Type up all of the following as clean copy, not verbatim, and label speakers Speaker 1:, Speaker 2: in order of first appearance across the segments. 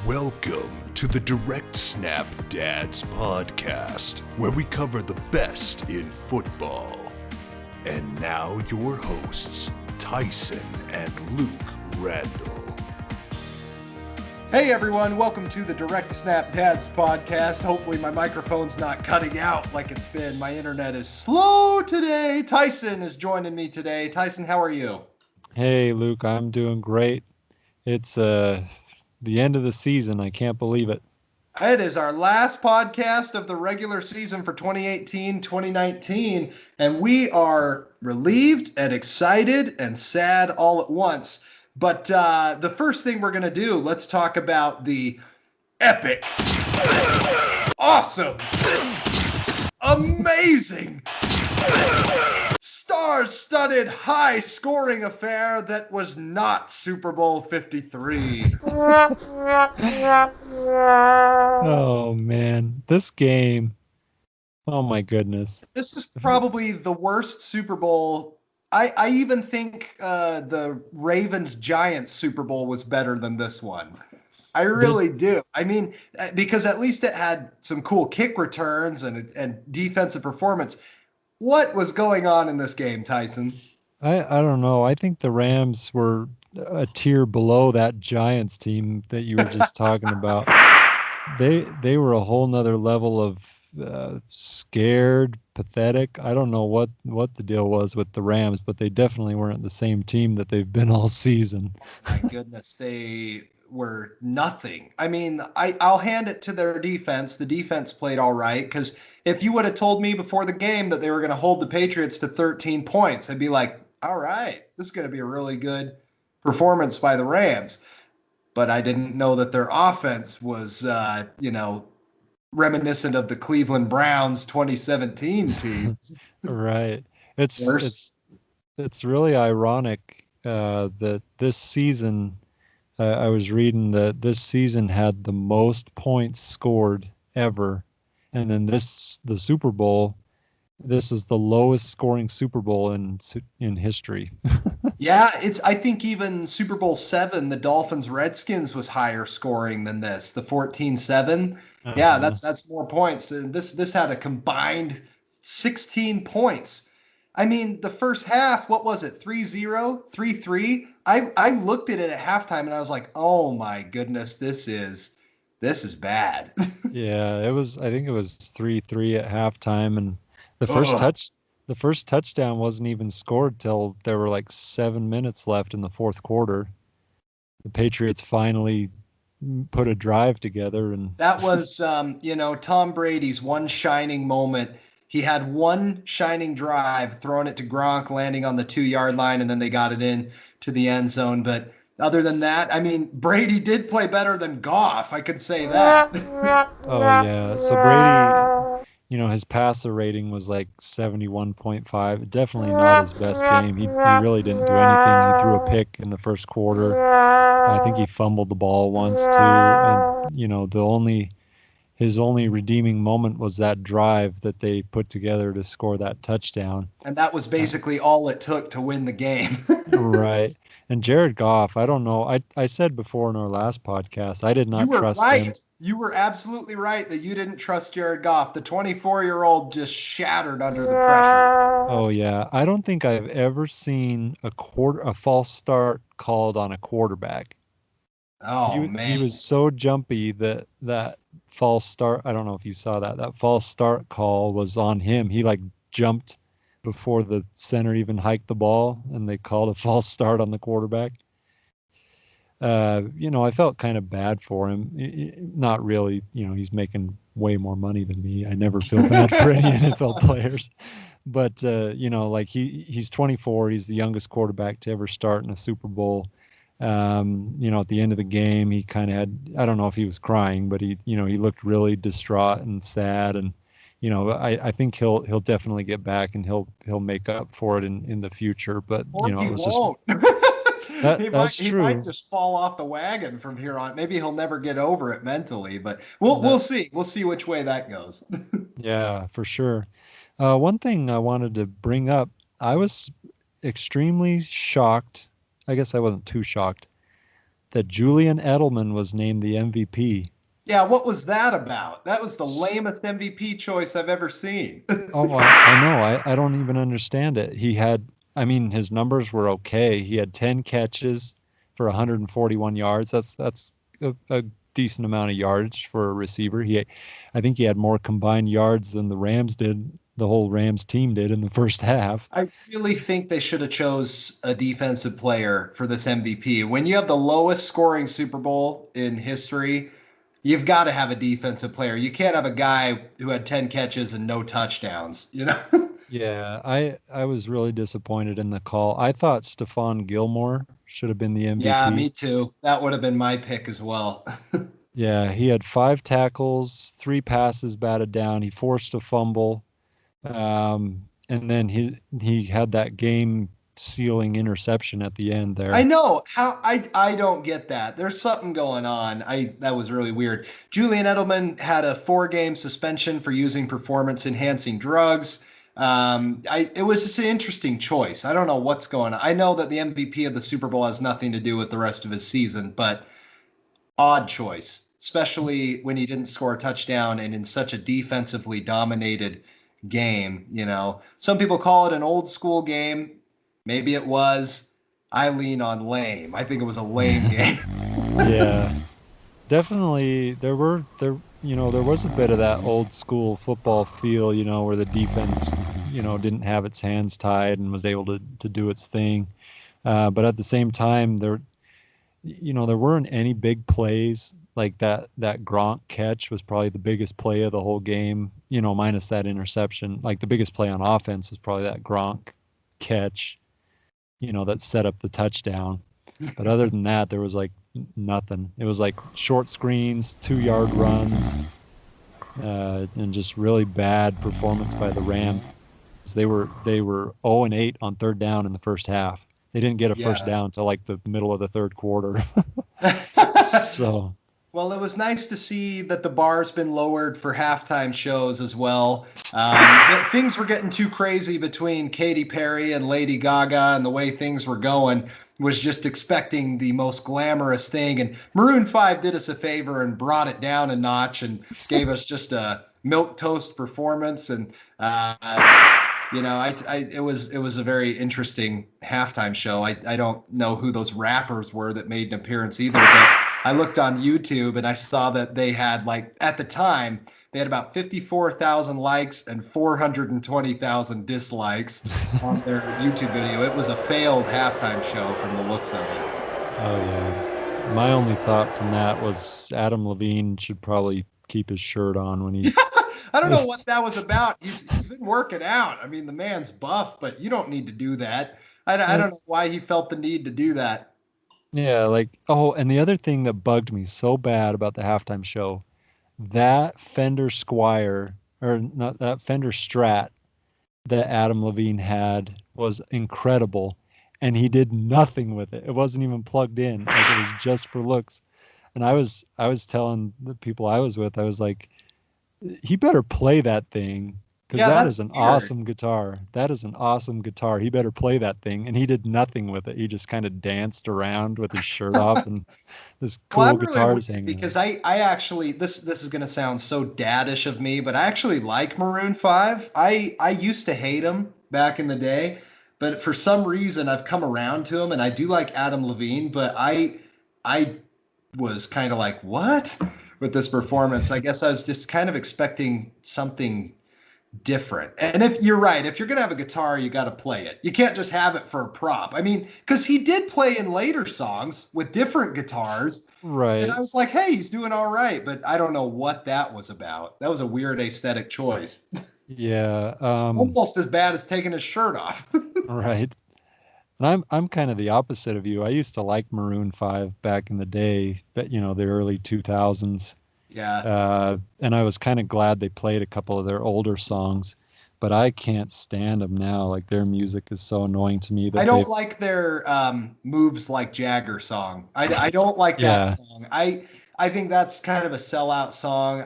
Speaker 1: Welcome to the Direct Snap Dads podcast, where we cover the best in football. And now your hosts, Tyson and Luke Randall.
Speaker 2: Hey everyone, welcome to the Direct Snap Dads podcast. Hopefully my microphone's not cutting out like it's been. My internet is slow today. Tyson is joining me today. Tyson, how are you?
Speaker 3: Hey, Luke, I'm doing great. It's the end of the season. I can't believe it.
Speaker 2: It is our last podcast of the regular season for 2018-2019, and we are relieved and excited and sad all at once. But the first thing we're going to do, let's talk about the epic, awesome, amazing, star-studded, high-scoring affair that was not Super Bowl 53.
Speaker 3: Oh, man. This game. Oh, my goodness.
Speaker 2: This is probably the worst Super Bowl. I even think the Ravens-Giants Super Bowl was better than this one. I really do. I mean, because at least it had some cool kick returns and defensive performance. What was going on in this game, Tyson?
Speaker 3: I don't know. I think the Rams were a tier below that Giants team that you were just talking about. They were a whole nother level of scared, pathetic. I don't know what the deal was with the Rams, but they definitely weren't the same team that they've been all season.
Speaker 2: My goodness, they were nothing. I mean, I'll hand it to their defense. The defense played all right, because if you would have told me before the game that they were going to hold the Patriots to 13 points, I'd be like, all right, this is going to be a really good performance by the Rams. But I didn't know that their offense was, reminiscent of the Cleveland Browns 2017 team.
Speaker 3: Right. It's really ironic that this season, I was reading that this season had the most points scored ever, and then the Super Bowl, this is the lowest scoring Super Bowl in history.
Speaker 2: Yeah, I think even Super Bowl 7, the Dolphins-Redskins was higher scoring than this, the 14-7. Yeah, that's more points. This had a combined 16 points. I mean, the first half, what was it? 3-0, 3-3. I looked at it at halftime and I was like, "Oh my goodness, this is bad."
Speaker 3: Yeah, I think it was 3-3 at halftime, and the first touchdown wasn't even scored till there were like 7 minutes left in the fourth quarter. The Patriots finally put a drive together, and
Speaker 2: That was Tom Brady's one shining moment. He had one shining drive, throwing it to Gronk, landing on the 2-yard line, and then they got it in to the end zone. But other than that, I mean, Brady did play better than Goff. I could say that.
Speaker 3: oh yeah, so Brady, his passer rating was like 71.5. Definitely not his best game. He really didn't do anything. He threw a pick in the first quarter. I think he fumbled the ball once too, and his only redeeming moment was that drive that they put together to score that touchdown.
Speaker 2: And that was basically all it took to win the game.
Speaker 3: Right. And Jared Goff, I don't know. I said before in our last podcast, I did not
Speaker 2: You were
Speaker 3: trust
Speaker 2: right.
Speaker 3: him.
Speaker 2: You were absolutely right that you didn't trust Jared Goff. The 24-year-old just shattered under the pressure.
Speaker 3: Oh yeah, I don't think I've ever seen a false start called on a quarterback.
Speaker 2: Oh,
Speaker 3: He
Speaker 2: man.
Speaker 3: was so jumpy that false start. I don't know if you saw that. That false start call was on him. He like jumped before the center even hiked the ball, and they called a false start on the quarterback. I felt kind of bad for him. Not really. He's making way more money than me. I never feel bad for any NFL players. But like he's 24. He's the youngest quarterback to ever start in a Super Bowl. At the end of the game, he kind of had, I don't know if he was crying, but he looked really distraught and sad. And, I think he'll definitely get back, and he'll make up for it in the future. But,
Speaker 2: Or he
Speaker 3: it was
Speaker 2: won't.
Speaker 3: that's
Speaker 2: He
Speaker 3: true.
Speaker 2: might just fall off the wagon from here on. Maybe he'll never get over it mentally, but we'll see. We'll see which way that goes.
Speaker 3: Yeah, for sure. One thing I wanted to bring up, I was extremely shocked. I guess I wasn't too shocked that Julian Edelman was named the MVP.
Speaker 2: Yeah, what was that about? That was the lamest MVP choice I've ever seen.
Speaker 3: Oh, I know. I don't even understand it. I mean, his numbers were okay. He had 10 catches for 141 yards. That's a decent amount of yardage for a receiver. I think he had more combined yards than the Rams did, the whole Rams team did in the first half.
Speaker 2: I really think they should have chose a defensive player for this MVP. When you have the lowest scoring Super Bowl in history, you've got to have a defensive player. You can't have a guy who had 10 catches and no touchdowns, you know?
Speaker 3: Yeah, I was really disappointed in the call. I thought Stephon Gilmore should have been the
Speaker 2: Yeah,
Speaker 3: MVP.
Speaker 2: me too. That would have been my pick as well.
Speaker 3: Yeah, he had 5 tackles, 3 passes batted down. He forced a fumble. And then he had that game sealing interception at the end
Speaker 2: I
Speaker 3: there.
Speaker 2: know how I don't get that. There's something going on. That was really weird. Julian Edelman had a 4-game suspension for using performance enhancing drugs. It was just an interesting choice. I don't know what's going on. I know that the MVP of the Super Bowl has nothing to do with the rest of his season, but odd choice, especially when he didn't score a touchdown and in such a defensively dominated game. You know, some people call it an old school game. Maybe it was. I lean on lame. I think it was a lame game.
Speaker 3: Yeah, definitely there was a bit of that old school football feel, where the defense, didn't have its hands tied and was able to do its thing. But at the same time, there weren't any big plays like that Gronk catch was probably the biggest play of the whole game, minus that interception. Like the biggest play on offense was probably that Gronk catch, that set up the touchdown. But other than that, there was like nothing. It was like short screens, 2-yard runs, and just really bad performance by the Rams. They were 0-8 on third down in the first half. They didn't get a first down until like the middle of the third quarter. So,
Speaker 2: well, it was nice to see that the bar's been lowered for halftime shows as well. Things were getting too crazy between Katy Perry and Lady Gaga, and the way things were going was just expecting the most glamorous thing. And Maroon 5 did us a favor and brought it down a notch and gave us just a milquetoast performance. And it was a very interesting halftime show. I don't know who those rappers were that made an appearance either, but I looked on YouTube and I saw that they had, like, at the time, they had about 54,000 likes and 420,000 dislikes on their YouTube video. It was a failed halftime show from the looks of it.
Speaker 3: Oh yeah. My only thought from that was Adam Levine should probably keep his shirt on when he
Speaker 2: I don't know what that was about. He's been working out. I mean, the man's buff, but you don't need to do that. I don't know why he felt the need to do that.
Speaker 3: Yeah, and the other thing that bugged me so bad about the halftime show, that Fender Squire, or not that Fender Strat that Adam Levine had was incredible, and he did nothing with it. It wasn't even plugged in. Like it was just for looks. And I was telling the people I was with, I was like, he better play that thing because that is an awesome guitar. That is an awesome guitar. He better play that thing. And he did nothing with it. He just kind of danced around with his shirt off and this cool guitars hanging.
Speaker 2: Because I actually, this is going to sound so daddish of me, but I actually like Maroon 5. I used to hate them back in the day, but for some reason I've come around to them, and I do like Adam Levine, but I was kind of like, what? With this performance. I guess I was just kind of expecting something different. And if you're right, if you're going to have a guitar, you got to play it. You can't just have it for a prop. I mean, because he did play in later songs with different guitars.
Speaker 3: Right.
Speaker 2: And I was like, hey, he's doing all right. But I don't know what that was about. That was a weird aesthetic choice.
Speaker 3: Yeah.
Speaker 2: Almost as bad as taking his shirt off.
Speaker 3: Right. And I'm kind of the opposite of you. I used to like Maroon 5 back in the day, but the early 2000s.
Speaker 2: Yeah.
Speaker 3: And I was kind of glad they played a couple of their older songs, but I can't stand them now. Like their music is so annoying to me that
Speaker 2: I don't like their Moves Like Jagger song. I don't like that song. I think that's kind of a sellout song.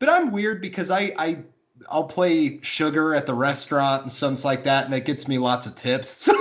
Speaker 2: But I'm weird because I'll play Sugar at the restaurant and something like that, and it gets me lots of tips. So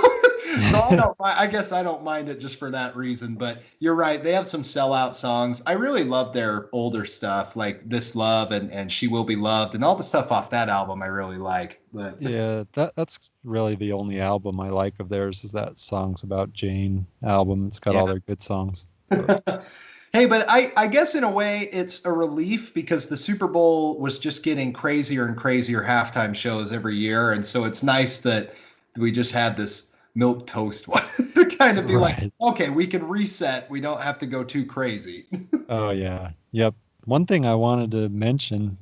Speaker 2: So I guess I don't mind it just for that reason. But you're right. They have some sellout songs. I really love their older stuff, like This Love and She Will Be Loved, and all the stuff off that album I really like. But
Speaker 3: Yeah, that's really the only album I like of theirs is that Songs About Jane album. It's got
Speaker 2: yeah.
Speaker 3: all their good songs. But
Speaker 2: Hey, but I guess in a way it's a relief because the Super Bowl was just getting crazier and crazier halftime shows every year. And so it's nice that we just had this milk toast one to kind of be like,
Speaker 3: right.
Speaker 2: okay, we can reset. We don't have to go too crazy.
Speaker 3: Oh yeah. Yep. One thing I wanted to mention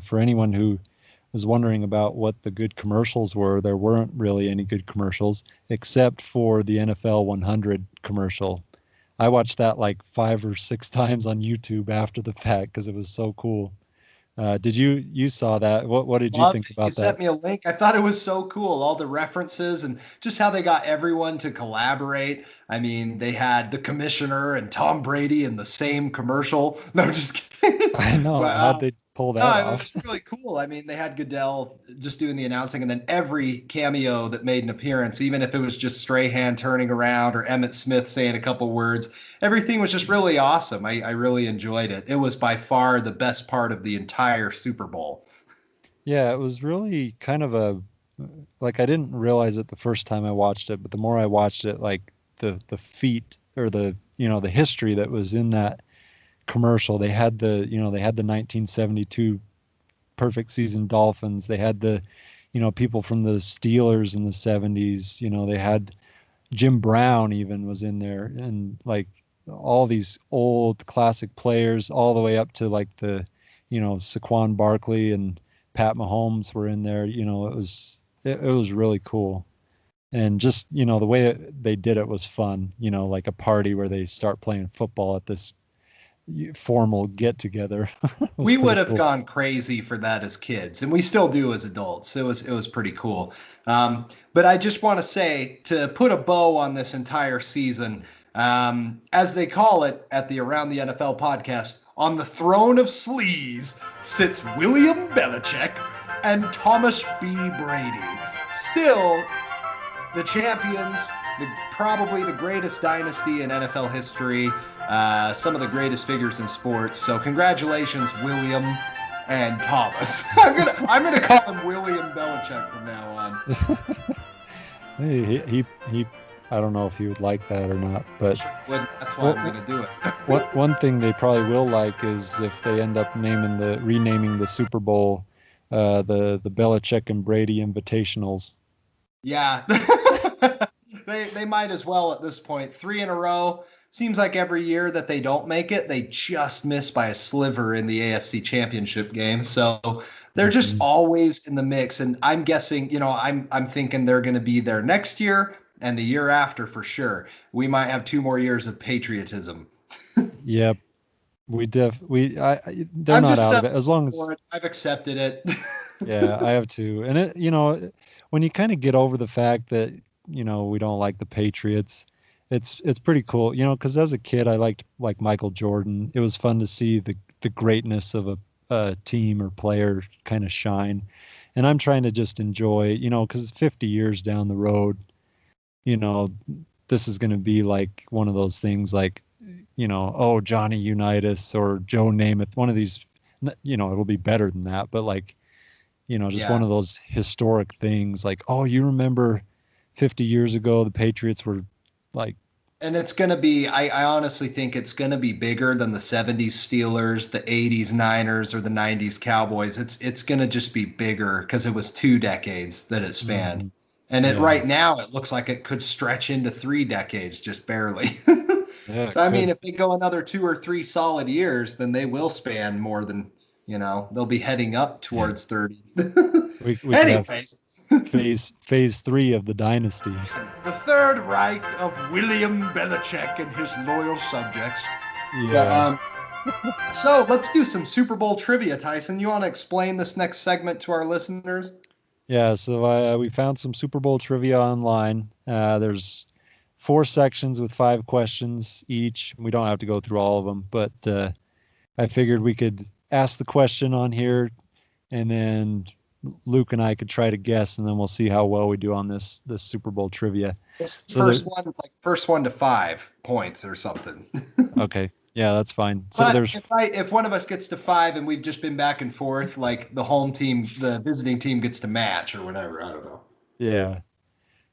Speaker 3: for anyone who was wondering about what the good commercials were, there weren't really any good commercials except for the NFL 100 commercial. I watched that like 5 or 6 times on YouTube after the fact because it was so cool. Did you saw that? What did you
Speaker 2: Loved
Speaker 3: think
Speaker 2: it. You
Speaker 3: about that?
Speaker 2: sent me a link. I thought it was so cool. All the references and just how they got everyone to collaborate. I mean, they had the commissioner and Tom Brady in the same commercial. No, just kidding.
Speaker 3: I know.
Speaker 2: But
Speaker 3: How'd they pull
Speaker 2: no,
Speaker 3: that
Speaker 2: it
Speaker 3: off?
Speaker 2: was really cool. I mean, they had Goodell just doing the announcing, and then every cameo that made an appearance, even if it was just Strahan turning around or Emmett Smith saying a couple words, everything was just really awesome. I really enjoyed it. It was by far the best part of the entire Super Bowl.
Speaker 3: Yeah, it was really kind of a like I didn't realize it the first time I watched it, but the more I watched it, like the feat or the history that was in that commercial. They had the 1972 perfect season Dolphins. They had the people from the Steelers in the 70s. They had Jim Brown even was in there, and like all these old classic players, all the way up to like the Saquon Barkley and Pat Mahomes were in there. It was really cool. And just the way they did it was fun, like a party where they start playing football at this formal get together. It was
Speaker 2: We would
Speaker 3: pretty
Speaker 2: have
Speaker 3: cool.
Speaker 2: gone crazy for that as kids, and we still do as adults. It was pretty cool. But I just want to say to put a bow on this entire season, as they call it at the Around the NFL podcast, on the throne of sleaze sits William Belichick and Thomas B. Brady. Still the champions, probably the greatest dynasty in NFL history, some of the greatest figures in sports. So congratulations, William and Thomas. I'm gonna call him William Belichick from now on.
Speaker 3: Hey, he I don't know if he would like that or not, but
Speaker 2: Sure would. That's why
Speaker 3: what,
Speaker 2: I'm gonna do it.
Speaker 3: one thing they probably will like is if they end up renaming the Super Bowl the Belichick and Brady Invitationals.
Speaker 2: Yeah. They might as well at this point. 3 in a row. Seems like every year that they don't make it, they just miss by a sliver in the AFC Championship game. So they're just
Speaker 3: Mhm.
Speaker 2: always in the mix. And I'm guessing, I'm thinking they're going to be there next year and the year after for sure. We might have 2 more years of patriotism.
Speaker 3: Yep, they're
Speaker 2: I'm
Speaker 3: not
Speaker 2: just
Speaker 3: out of it
Speaker 2: settling
Speaker 3: as long
Speaker 2: for
Speaker 3: as.
Speaker 2: it. I've accepted it.
Speaker 3: Yeah, I have too. And when you kind of get over the fact that, we don't like the Patriots, it's pretty cool, because as a kid I liked like Michael Jordan. It was fun to see the greatness of a team or player kind of shine. And I'm trying to just enjoy, because 50 years down the road, you know, this is going to be like one of those things like, oh, Johnny Unitas or Joe Namath, one of these, it'll be better than that, but like, just
Speaker 2: Yeah.
Speaker 3: one of those historic things like, oh, you remember 50 years ago, the Patriots were like,
Speaker 2: And it's going to be, I honestly think it's going to be bigger than the 70s Steelers, the 80s Niners, or the 90s Cowboys. It's going to just be bigger because it was 2 decades that it spanned.
Speaker 3: mhm,
Speaker 2: And
Speaker 3: yeah,
Speaker 2: right now, it looks like it could stretch into 3 decades, just barely.
Speaker 3: yeah,
Speaker 2: So,
Speaker 3: it
Speaker 2: I mean,
Speaker 3: could.
Speaker 2: if they go another 2 or 3 solid years, then they will span more than, they'll be heading up towards 30.
Speaker 3: We could have
Speaker 2: Anyways,
Speaker 3: phase three of the dynasty.
Speaker 2: the Third Reich of William Belichick and his loyal subjects. But,
Speaker 3: Yeah.
Speaker 2: so let's do some Super Bowl trivia, Tyson. You want to explain this next segment to our listeners?
Speaker 3: Yeah, so we found some Super Bowl trivia online. There's 4 sections with 5 questions each. We don't have to go through all of them, but I figured we could ask the question on here and then Luke and I could try to guess, and then we'll see how well we do on this Super Bowl trivia. So
Speaker 2: First one to 5 points or something.
Speaker 3: Okay, yeah, that's fine. So
Speaker 2: But
Speaker 3: there's
Speaker 2: if one of us gets to 5 and we've just been back and forth, like the home team, the visiting team gets to match or whatever. I don't know.
Speaker 3: yeah.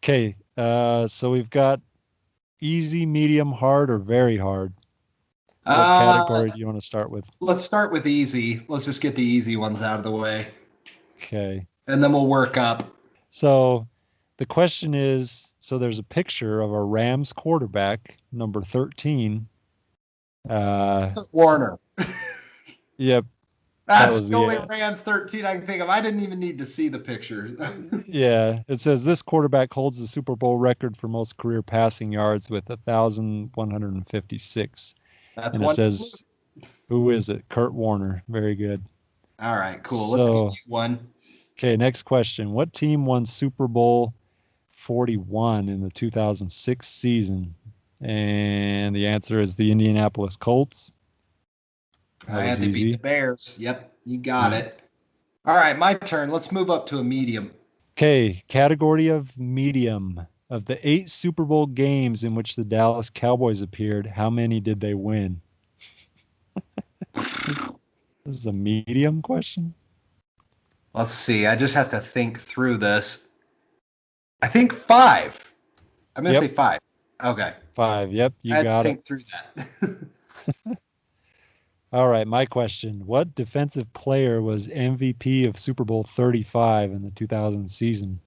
Speaker 3: Okay, so we've got easy, medium, hard, or very hard. What category do you want to start with?
Speaker 2: Let's start with easy. Let's just get the easy ones out of the way.
Speaker 3: Okay.
Speaker 2: And then we'll work up.
Speaker 3: So the question is, so there's a picture of a Rams quarterback, number 13.
Speaker 2: Warner.
Speaker 3: Yep.
Speaker 2: That's the only Rams 13 I can think of. I didn't even need to see the picture.
Speaker 3: Yeah. It says this quarterback holds the Super Bowl record for most career passing yards with 1,156.
Speaker 2: That's
Speaker 3: and it says, who is it? Kurt Warner. Very good.
Speaker 2: All right, cool.
Speaker 3: So,
Speaker 2: let's get you one.
Speaker 3: Okay, next question. What team won Super Bowl 41 in the 2006 season? And the answer is the Indianapolis Colts.
Speaker 2: I had to beat the Bears. Yep, you got it. All right, my turn. Let's move up to a medium.
Speaker 3: Okay, category of medium. Of the 8 Super Bowl games in which the Dallas Cowboys appeared, how many did they win? This is a medium question.
Speaker 2: Let's see. I just have to think through this. I think 5. I'm going to say 5. Okay.
Speaker 3: 5. Yep, you got it. I had to
Speaker 2: think through that.
Speaker 3: All right, my question. What defensive player was MVP of Super Bowl 35 in the 2000 season?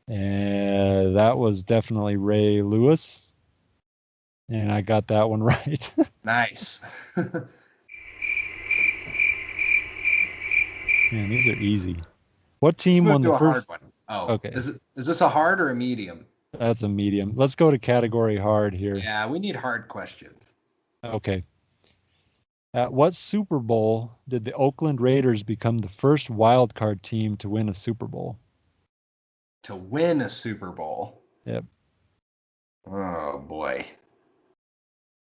Speaker 3: And that was definitely Ray Lewis. And I got that one right.
Speaker 2: Nice.
Speaker 3: Man, these are easy. What team won the first?
Speaker 2: Hard one. Oh, okay. Is this a hard or a medium?
Speaker 3: That's a medium. Let's go to category hard here.
Speaker 2: Yeah, we need hard questions.
Speaker 3: Okay. At what Super Bowl did the Oakland Raiders become the first wild card team to win a Super Bowl?
Speaker 2: To win a Super Bowl?
Speaker 3: Yep.
Speaker 2: Oh, boy.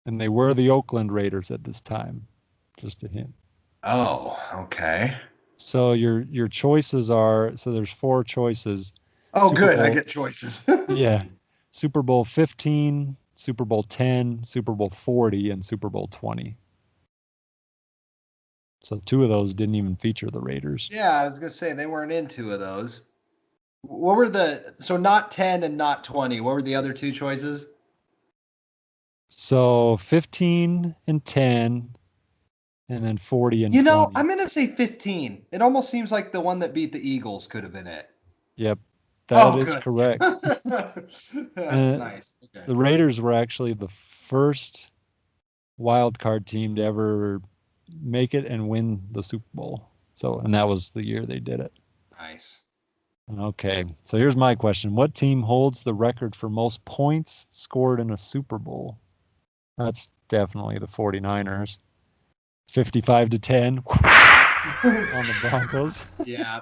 Speaker 3: And they were the Oakland Raiders at this time. Just a hint.
Speaker 2: Oh, okay.
Speaker 3: So your choices are, so there's 4 choices.
Speaker 2: Oh, Super good. Bowl, I get choices.
Speaker 3: Yeah. Super Bowl 15, Super Bowl 10, Super Bowl 40, and Super Bowl 20. So 2 of those didn't even feature the Raiders.
Speaker 2: Yeah, I was going to say they weren't in 2 of those. What were so not 10 and not 20. What were the other 2 choices?
Speaker 3: So 15 and 10. And then 40 and 20.
Speaker 2: I'm going to say 15. It almost seems like the one that beat the Eagles could have been it.
Speaker 3: Yep. That is correct.
Speaker 2: That's nice. Okay.
Speaker 3: The Raiders were actually the first wild card team to ever make it and win the Super Bowl. And that was the year they did it.
Speaker 2: Nice.
Speaker 3: Okay. So here's my question. What team holds the record for most points scored in a Super Bowl? That's definitely the 49ers. 55-10 on the Broncos.
Speaker 2: Yeah.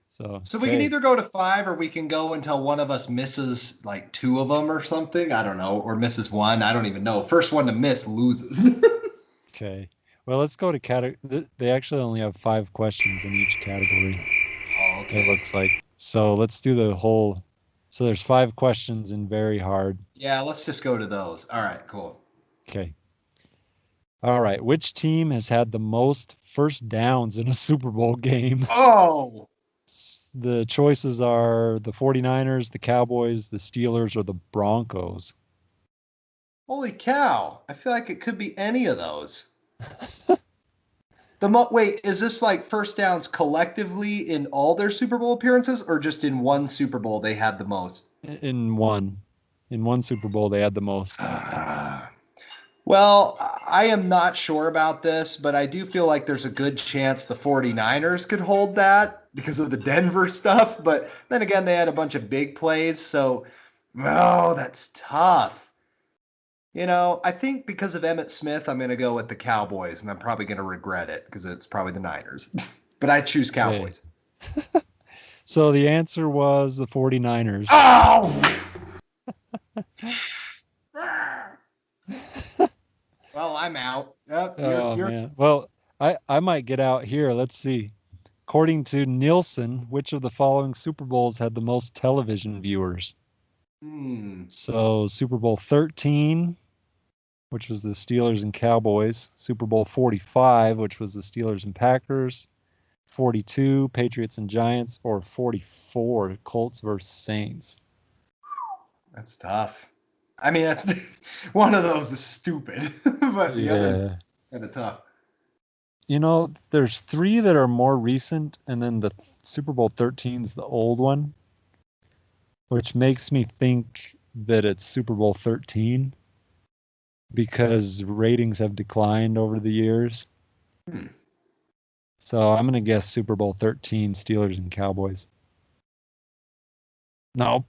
Speaker 3: So
Speaker 2: we can either go to 5 or we can go until one of us misses like 2 of them or something. I don't know. Or misses 1. I don't even know. First one to miss loses.
Speaker 3: Okay. Well, let's go to category. They actually only have 5 questions in each category.
Speaker 2: Oh, okay.
Speaker 3: It looks like. So let's do the whole. So there's 5 questions in very hard.
Speaker 2: Yeah, let's just go to those. All right, cool.
Speaker 3: Okay. All right. Which team has had the most first downs in a Super Bowl game?
Speaker 2: Oh!
Speaker 3: The choices are the 49ers, the Cowboys, the Steelers, or the Broncos.
Speaker 2: Holy cow. I feel like it could be any of those. Wait, is this like first downs collectively in all their Super Bowl appearances or just in one Super Bowl they had the most?
Speaker 3: In one. In one Super Bowl they had the most.
Speaker 2: Well, I am not sure about this, but I do feel like there's a good chance the 49ers could hold that because of the Denver stuff. But then again, they had a bunch of big plays. So, that's tough. I think because of Emmitt Smith, I'm going to go with the Cowboys, and I'm probably going to regret it because it's probably the Niners. But I choose Cowboys.
Speaker 3: Okay. So the answer was the 49ers.
Speaker 2: Oh! Well, I'm out.
Speaker 3: Man. Well, I might get out here. Let's see. According to Nielsen, which of the following Super Bowls had the most television viewers? So Super Bowl 13, which was the Steelers and Cowboys. Super Bowl 45, which was the Steelers and Packers. 42, Patriots and Giants. Or 44, Colts versus Saints.
Speaker 2: That's tough. I mean, that's one of those is stupid, but the other is kind of tough.
Speaker 3: You know, there's 3 that are more recent, and then the Super Bowl 13 is the old one, which makes me think that it's Super Bowl 13 because ratings have declined over the years. So I'm going to guess Super Bowl 13, Steelers and Cowboys. No.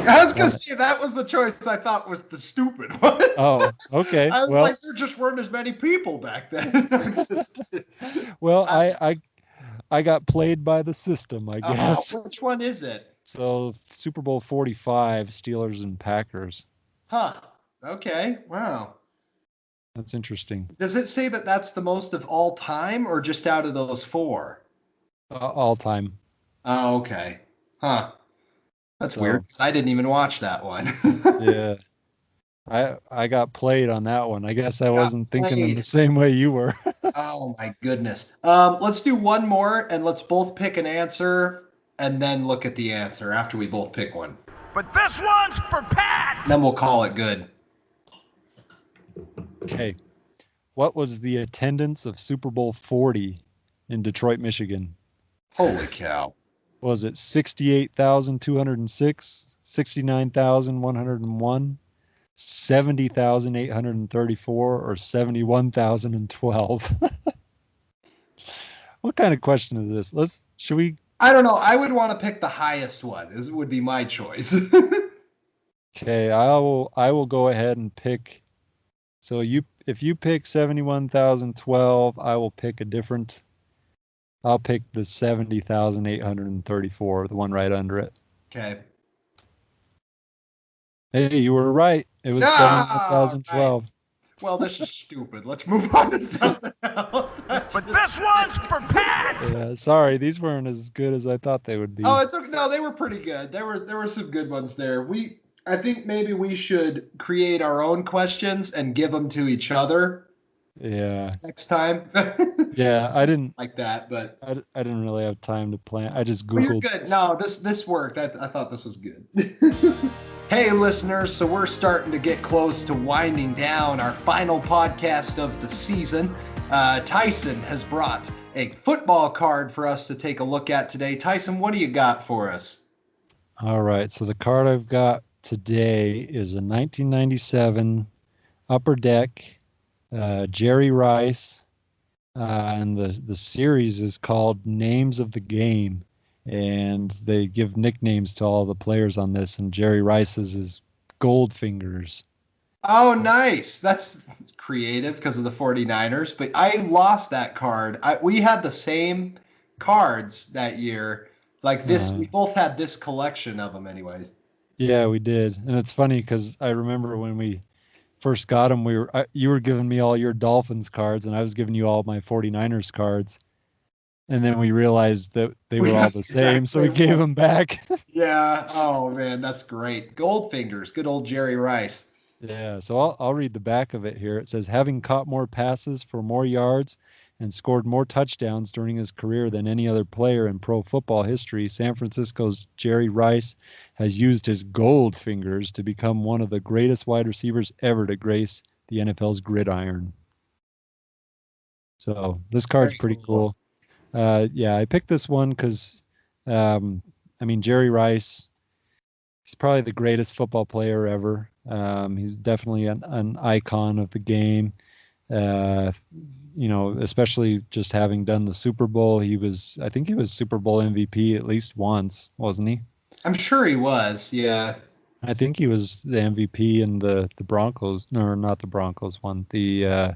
Speaker 2: I was going to say that was the choice I thought was the stupid one.
Speaker 3: Oh, okay.
Speaker 2: I was like, there just weren't as many people back then.
Speaker 3: Well, I got played by the system, I guess.
Speaker 2: Which one is it?
Speaker 3: So Super Bowl 45, Steelers and Packers.
Speaker 2: Huh. Okay. Wow.
Speaker 3: That's interesting.
Speaker 2: Does it say that that's the most of all time or just out of those 4?
Speaker 3: All time.
Speaker 2: Oh, okay. Huh. That's weird. I didn't even watch that one.
Speaker 3: Yeah. I got played on that one. I guess I wasn't thinking in the same way you were.
Speaker 2: Oh my goodness. Let's do one more and let's both pick an answer and then look at the answer after we both pick one.
Speaker 4: But this one's for Pat.
Speaker 2: Then we'll call it good.
Speaker 3: Okay. What was the attendance of Super Bowl 40 in Detroit, Michigan?
Speaker 2: Holy cow.
Speaker 3: Was it 68,206, 69,101, 70,834, or 71,012? What kind of question is this? Should we?
Speaker 2: I don't know. I would want to pick the highest one. This would be my choice.
Speaker 3: Okay, I will go ahead and pick. So if you pick 71,012, I will pick a different. I'll pick the 70,834, the one right under it.
Speaker 2: Okay.
Speaker 3: Hey, you were right. It was 71,012.
Speaker 2: Right. Well, this is stupid. Let's move on to something else.
Speaker 4: But this one's for Pat.
Speaker 3: Yeah, sorry, these weren't as good as I thought they would be.
Speaker 2: Oh, it's okay. No, they were pretty good. There were some good ones there. I think maybe we should create our own questions and give them to each other.
Speaker 3: Yeah.
Speaker 2: Next time.
Speaker 3: Yeah, I didn't
Speaker 2: like that, but
Speaker 3: I didn't really have time to plan. I just Googled.
Speaker 2: Well, you're good. No, this worked. I thought this was good. Hey, listeners, so we're starting to get close to winding down our final podcast of the season. Tyson has brought a football card for us to take a look at today. Tyson, what do you got for us?
Speaker 3: All right, so the card I've got today is a 1997 Upper Deck Jerry Rice, and the series is called Names of the Game. And they give nicknames to all the players on this, and Jerry Rice's is Goldfingers.
Speaker 2: Oh, nice. That's creative because of the 49ers, but I lost that card. We had the same cards that year. Like this, we both had this collection of them anyways.
Speaker 3: Yeah, we did. And it's funny because I remember when we first got them, you were giving me all your Dolphins cards, and I was giving you all my 49ers cards. And then we realized that they were all the same, so we gave them back.
Speaker 2: Yeah. Oh, man, that's great. Goldfingers, good old Jerry Rice.
Speaker 3: Yeah, so I'll read the back of it here. It says, having caught more passes for more yards and scored more touchdowns during his career than any other player in pro football history, San Francisco's Jerry Rice has used his gold fingers to become one of the greatest wide receivers ever to grace the NFL's gridiron. So this card's pretty cool. Yeah, I picked this one because, Jerry Rice, he's probably the greatest football player ever. He's definitely an icon of the game. Especially just having done the Super Bowl. I think he was Super Bowl MVP at least once, wasn't he?
Speaker 2: I'm sure he was, yeah.
Speaker 3: I think he was the MVP in the Broncos, no, not the Broncos one, the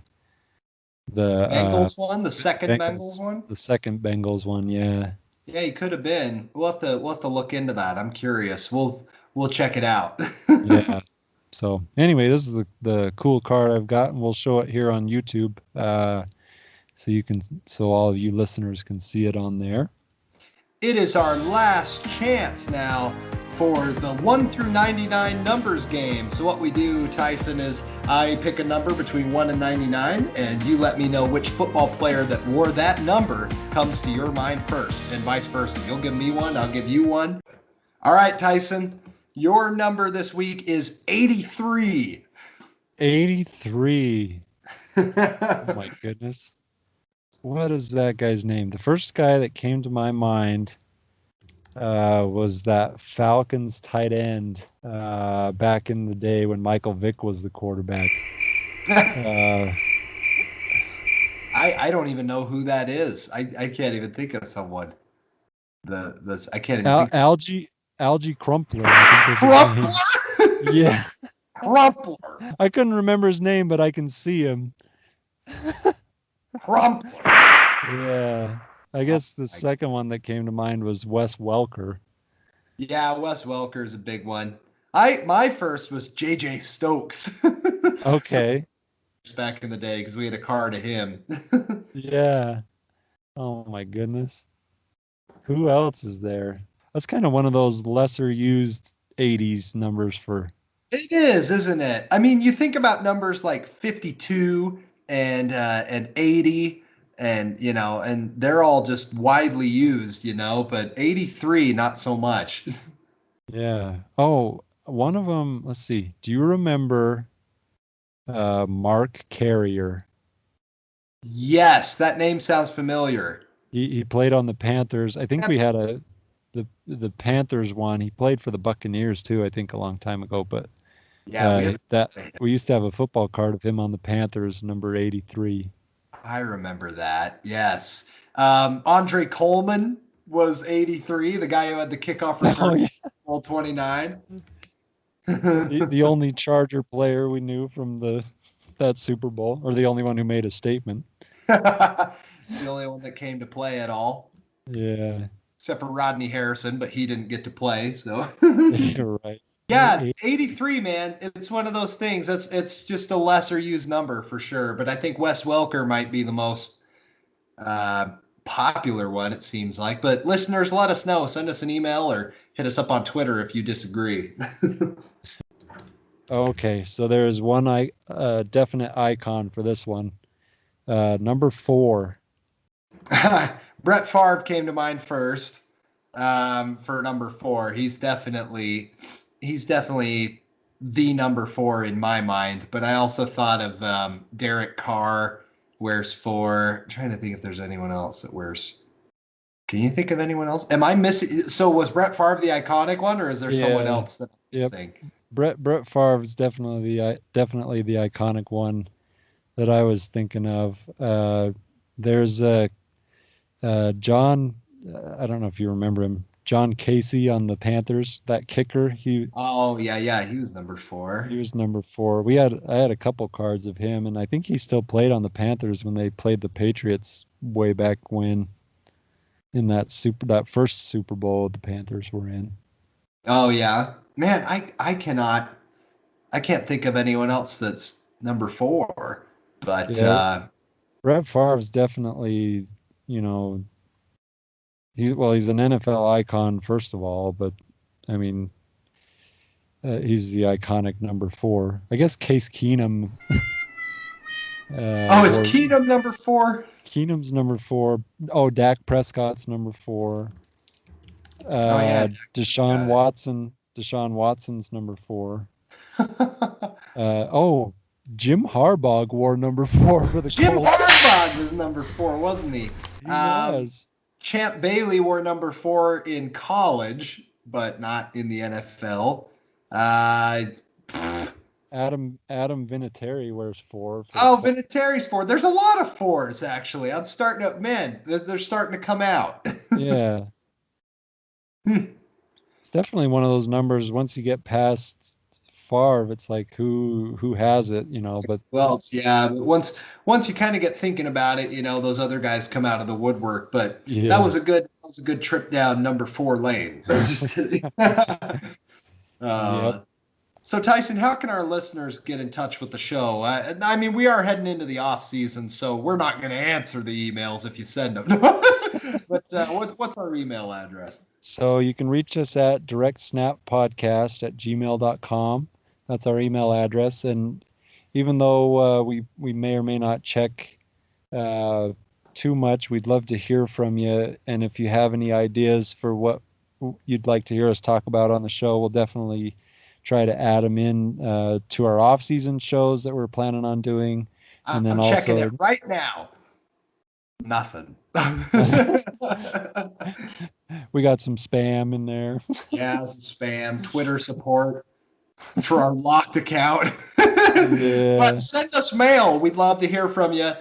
Speaker 2: Bengals one, the second Bengals one?
Speaker 3: The second Bengals one, yeah.
Speaker 2: Yeah, he could have been. We'll have to look into that. I'm curious. We'll check it out.
Speaker 3: Yeah. So anyway, this is the cool card I've got, and we'll show it here on YouTube. so all of you listeners can see it on there.
Speaker 2: It is our last chance now for the 1 through 99 numbers game. So what we do, Tyson, is I pick a number between 1 and 99, and you let me know which football player that wore that number comes to your mind first, and vice versa. You'll give me one, I'll give you one. All right, Tyson, your number this week is 83.
Speaker 3: 83. Oh my goodness. What is that guy's name? The first guy that came to my mind was that Falcons tight end back in the day when Michael Vick was the quarterback.
Speaker 2: I don't even know who that is. I can't even think of someone. I can't even think.
Speaker 3: Algie Crumpler. I think was his name. Yeah.
Speaker 2: Crumpler.
Speaker 3: I couldn't remember his name, but I can see him.
Speaker 2: Crumpler.
Speaker 3: Yeah. I guess the second one that came to mind was Wes Welker.
Speaker 2: Yeah, Wes Welker is a big one. My first was J.J. Stokes.
Speaker 3: Okay.
Speaker 2: Back in the day, because we had a car to him.
Speaker 3: Yeah. Oh my goodness. Who else is there? That's kind of one of those lesser used 80s numbers for.
Speaker 2: It is, isn't it? I mean, you think about numbers like 52 and 80, and and they're all just widely used, but 83 not so much.
Speaker 3: Yeah. Oh, one of them, let's see. Do you remember Mark Carrier?
Speaker 2: Yes, that name sounds familiar.
Speaker 3: He played on the Panthers. I think we had the Panthers one. He played for the Buccaneers too, I think a long time ago, but
Speaker 2: yeah,
Speaker 3: we used to have a football card of him on the Panthers, number 83.
Speaker 2: I remember that. Yes. Andre Coleman was 83, the guy who had the kickoff return all 29.
Speaker 3: The only Charger player we knew from that Super Bowl, or the only one who made a statement.
Speaker 2: It's the only one that came to play at all.
Speaker 3: Yeah.
Speaker 2: Except for Rodney Harrison, but he didn't get to play, so.
Speaker 3: You're right.
Speaker 2: Yeah, 83, man. It's one of those things. It's just a lesser used number for sure. But I think Wes Welker might be the most popular one, it seems like. But listeners, let us know. Send us an email or hit us up on Twitter if you disagree.
Speaker 3: Okay, so there is one definite icon for this one. Number 4.
Speaker 2: Brett Favre came to mind first for number 4. He's definitely the number 4 in my mind. But I also thought of Derek Carr wears 4. I'm trying to think if there's anyone else that wears. Can you think of anyone else? Am I missing? So was Brett Favre the iconic one, or is there someone else that I'm missing?
Speaker 3: Brett Favre is definitely the iconic one that I was thinking of. There's John. I don't know if you remember him. John Casey on the Panthers, that kicker.
Speaker 2: Oh yeah, he was number 4.
Speaker 3: He was number 4. I had a couple cards of him, and I think he still played on the Panthers when they played the Patriots way back when, in that first Super Bowl the Panthers were in.
Speaker 2: Oh yeah, man, I can't think of anyone else that's number 4. But
Speaker 3: Brett Favre is definitely, he's an NFL icon first of all, but I mean, he's the iconic number 4. I guess Case Keenum.
Speaker 2: Is Keenum number 4?
Speaker 3: Keenum's number 4. Oh, Dak Prescott's number 4. Deshaun Watson's number 4. Jim Harbaugh wore number 4 for the Colts.
Speaker 2: Jim Harbaugh was number 4, wasn't he?
Speaker 3: He was.
Speaker 2: Champ Bailey wore number 4 in college, but not in the NFL.
Speaker 3: Adam Vinatieri wears 4.
Speaker 2: Vinatieri's 4. There's a lot of 4s, actually. I'm starting to, they're starting to come out.
Speaker 3: Yeah. It's definitely one of those numbers, once you get past Favre, it's like who has it, but
Speaker 2: but once you kind of get thinking about it, those other guys come out of the woodwork. But that was a good trip down number 4 lane. Just kidding.
Speaker 3: Yep.
Speaker 2: So, Tyson, how can our listeners get in touch with the show? I mean, we are heading into the off season, so we're not going to answer the emails if you send them. But what's our email address?
Speaker 3: So you can reach us at directsnappodcast@gmail.com. That's our email address. And even though we may or may not check too much, we'd love to hear from you. And if you have any ideas for what you'd like to hear us talk about on the show, we'll definitely try to add them in to our off-season shows that we're planning on doing. And then
Speaker 2: I'm
Speaker 3: also
Speaker 2: checking it right now. Nothing.
Speaker 3: we got some spam in there.
Speaker 2: Yeah, some spam, Twitter support for our locked account.
Speaker 3: Yeah.
Speaker 2: But send us mail. We'd love to hear from you.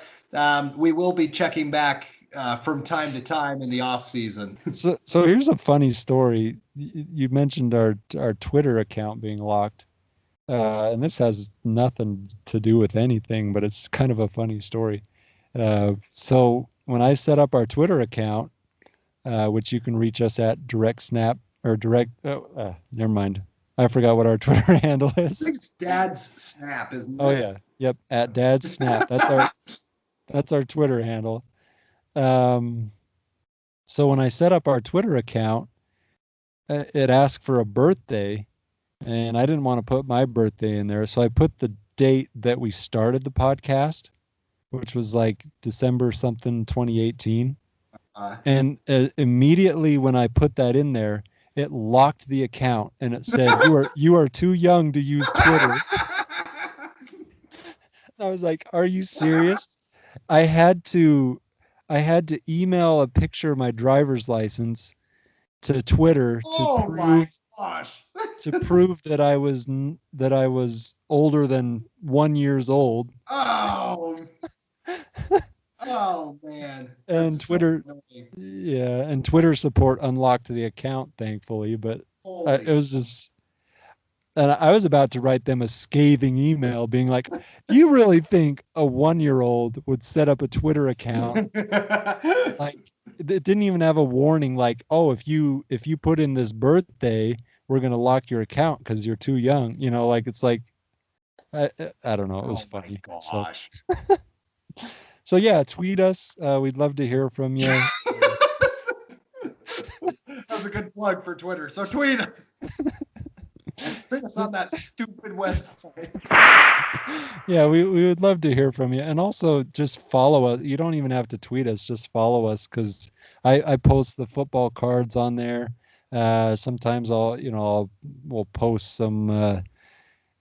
Speaker 2: We will be checking back from time to time in the off season.
Speaker 3: So here's a funny story. You mentioned our Twitter account being locked, and this has nothing to do with anything, but it's kind of a funny story. So when I set up our Twitter account, which you can reach us at DirectSnap or direct. Never mind. I forgot what our Twitter handle
Speaker 2: I
Speaker 3: is.
Speaker 2: think it's Dad's Snap, isn't it?
Speaker 3: Oh yeah, yep. At Dad's Snap. That's our Twitter handle. So when I set up our Twitter account, it asked for a birthday, and I didn't want to put my birthday in there, so I put the date that we started the podcast, which was like December something 2018. And immediately when I put that in there, it locked the account and it said you are too young to use Twitter. I was like, are you serious? I had to email a picture of my driver's license to Twitter
Speaker 2: my gosh.
Speaker 3: to prove that I was older than 1 year old.
Speaker 2: Oh man.
Speaker 3: And
Speaker 2: That's
Speaker 3: Twitter,
Speaker 2: so
Speaker 3: yeah, and Twitter support unlocked the account, thankfully. But it was just, and I was about to write them a scathing email, being like, "You really think a 1 year old would set up a Twitter account? Like, it didn't even have a warning, like, oh, if you put in this birthday, we're gonna lock your account because you're too young." You know, like it's like, I don't know. It was funny.
Speaker 2: Gosh.
Speaker 3: So yeah, tweet us. We'd love to hear from you.
Speaker 2: That's a good plug for Twitter. So tweet us. Tweet us on that stupid website.
Speaker 3: Yeah, we would love to hear from you. And also just follow us. You don't even have to tweet us, just follow us, because I post the football cards on there. Sometimes we'll post some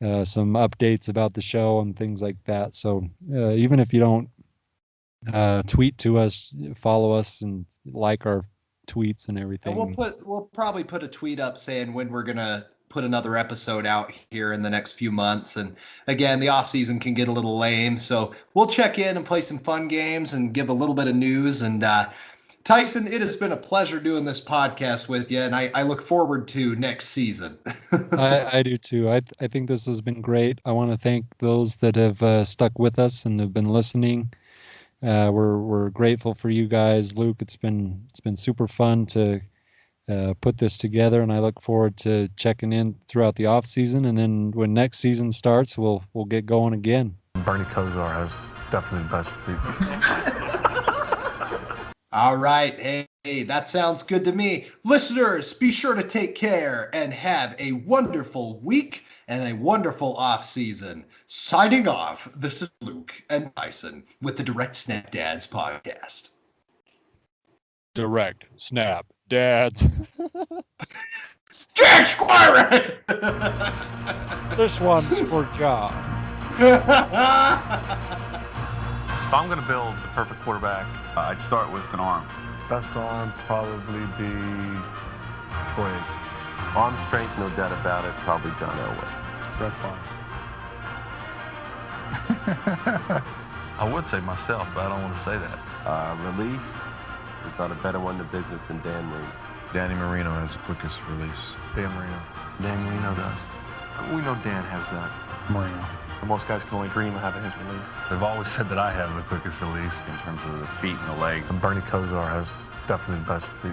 Speaker 3: updates about the show and things like that. So even if you don't tweet to us, follow us and like our tweets and everything.
Speaker 2: And we'll probably put a tweet up saying when we're gonna put another episode out here in the next few months. And again, the off season can get a little lame, so we'll check in and play some fun games and give a little bit of news. And Tyson, it has been a pleasure doing this podcast with you, and I look forward to next season.
Speaker 3: I do too. I think this has been great. I want to thank those that have stuck with us and have been listening. We're grateful for you guys, Luke. It's been super fun to put this together, and I look forward to checking in throughout the off season, and then when next season starts, we'll get going again.
Speaker 5: Bernie Kosar has definitely the best feet.
Speaker 2: All right. Hey, that sounds good to me. Listeners, be sure to take care and have a wonderful week and a wonderful off season. Signing off, this is Luke and Tyson with the Direct Snap Dads podcast.
Speaker 3: Direct Snap Dads.
Speaker 2: Jack Squire!
Speaker 3: This one's for John.
Speaker 5: If I'm going to build the perfect quarterback,
Speaker 6: I'd start with an arm.
Speaker 5: best arm probably be Troy.
Speaker 7: Arm strength, no doubt about it, probably John Elway.
Speaker 5: Brett Favre.
Speaker 8: I would say myself, but I don't want to say that.
Speaker 7: Release, there's not a better one in the business than Dan Marino.
Speaker 8: Danny Marino has the quickest release.
Speaker 5: Dan Marino.
Speaker 8: Dan Marino does.
Speaker 6: We know Dan has that.
Speaker 5: Marino.
Speaker 6: Most guys can only dream of having his release.
Speaker 8: They've always said that I have the quickest release.
Speaker 6: In terms of the feet and the legs.
Speaker 5: And Bernie Kosar has definitely the best feet.